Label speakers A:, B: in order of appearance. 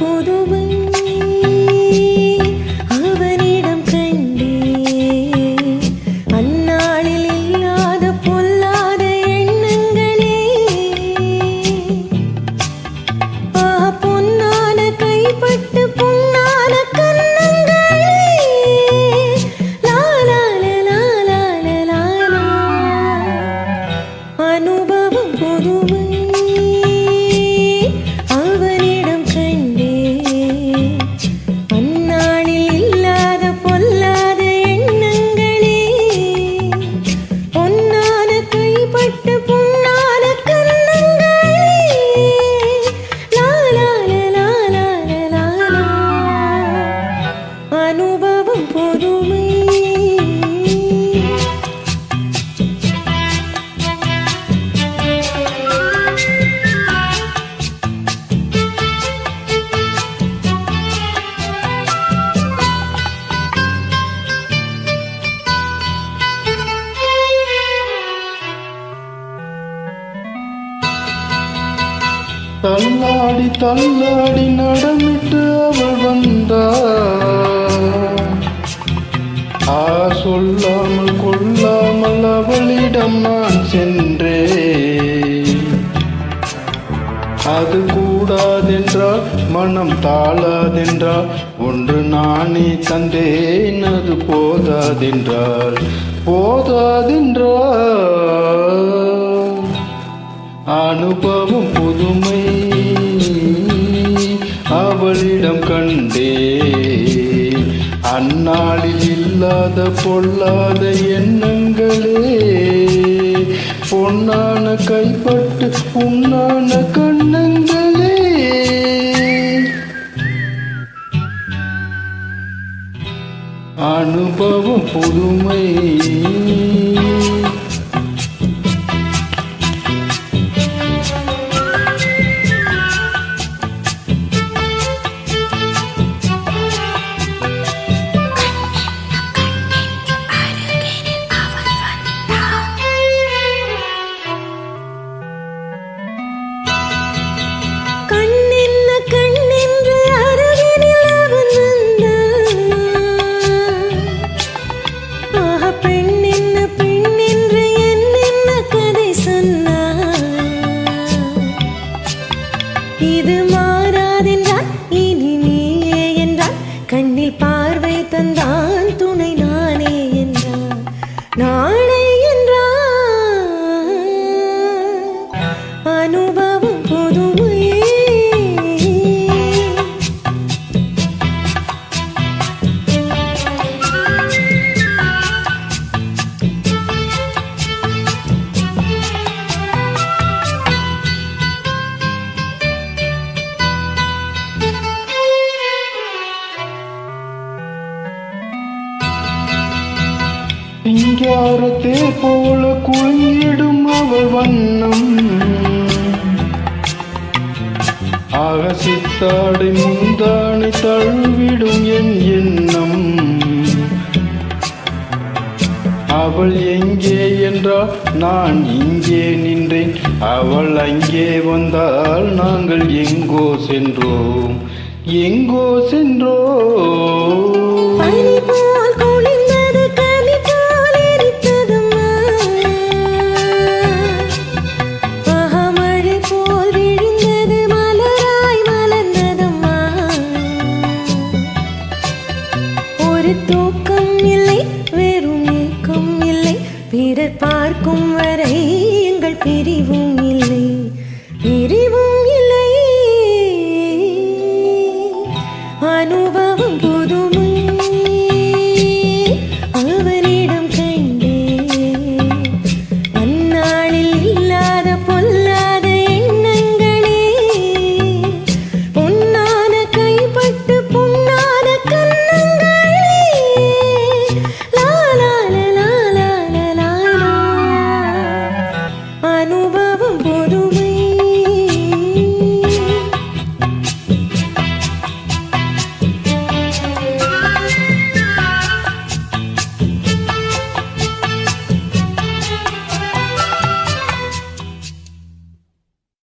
A: புதுமை அவனிடம் கண்டே அந்நாளில் இல்லாத பொல்லாத எண்ணங்களே பொன்னான கைப்பட்டு பொன்னான கண்ணங்களே அனுபவம் புதுமை அவனிடம் கண்டே அந்நாளில் இல்லாத பொல்லாத எண்ணங்களே பொன்னான கைப்பட்டு பொன்னான கண்ணங்களே அனுபவம் புதுமை
B: தள்ளாடி தள்ளாடி நடமிட்டு அவள் வந்தாள். சொல்லாமல் கொள்ளாமல் அவளிடம் நான் சென்றேன். அது கூடாதென்றால் மனம் தாளாதென்றால் ஒன்று நானே தந்தேன். அது போதாதென்றால் அனுபவம் புதுமை அவளிடம் கண்டே அந்நாளில் இல்லாத பொல்லாத எண்ணங்களே பொன்னான கைப்பட்டு பொன்னான கண்ணங்களே அனுபவம் புதுமை
A: இது மாறாதென்றால் இனி நீயே என்றால் கண்ணில் பார்வை தந்தான் துணை நானே என்றான் நாளை என்றான் அனுபவம் புதுமையே
B: சிங்காரத்தே போல குலுங்கிடும் அவள் வண்ணம் சித்தாடை முந்தானை தழுவிடும் என் எண்ணம். அவள் எங்கே என்றால் நான் இங்கே நின்றேன். அவள் அங்கே வந்தால் நாங்கள் எங்கோ சென்றோம்.
A: தூக்கம் இல்லை வெறும் ஏக்கம் இல்லை பிறர் பார்க்கும் வரை எங்கள் பிரிவும் இல்லை அனுபவம்